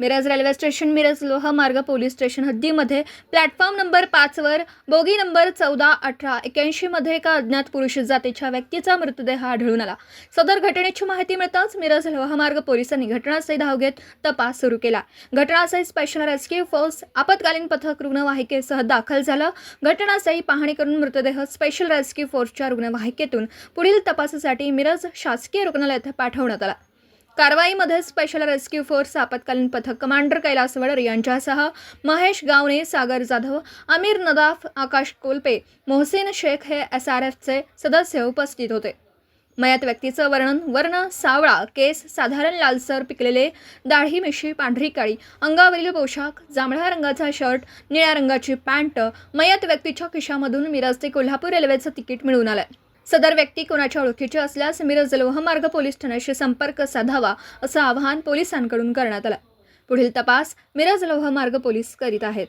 Miraj railway station Miraj लोहमार्ग police station हद्दीमध्ये platform number 5 वर bogie number 14-18-81 मध्ये एका अज्ञात पुरुष जातीच्या व्यक्तीचा मृतदेह आढळून आला। सदर घटनेची माहिती मिळताच मिरज लोहमार्ग पोलिसांनी घटनास्थळी धाव घेत तपास सुरू केला। घटनास्थळी स्पेशल रेस्क्यू फोर्स आपत्कालीन पथक रुग्णवाहिकेसह दाखल झालं। घटनास्थळी पाहणी करून मृतदेह स्पेशल रेस्क्यू फोर्सच्या रुग्णवाहिकेतून पुढील तपासासाठी मिरज शासकीय रुग्णालयात पाठवण्यात आला। कारवाईमध्ये स्पेशल रेस्क्यू फोर्स आपत्कालीन पथक कमांडर कैलास वडर यांच्यासह महेश गावणे, सागर जाधव, आमिर नदाफ, आकाश कोल्पे, मोहसिन शेख हे SRFचे सदस्य उपस्थित होते। मयत व्यक्तीचं वर्ण सावळा, केस साधारण लालसर पिकलेले, दाढी मिशी पांढरी काळी, अंगावरील पोशाख जांभळ्या रंगाचा शर्ट, निळ्या रंगाची पॅन्ट। मयत व्यक्तीच्या खिशामधून मिरज ते कोल्हापूर रेल्वेचं तिकीट मिळून आलं। सदर व्यक्ती कोणाच्या ओळखीची असल्यास मिरज लोहमार्ग पोलीस ठाण्याशी संपर्क साधावा असं आवाहन पोलिसांकडून करण्यात आलं। पुढील तपास मिरज लोहमार्ग पोलीस करीत आहेत।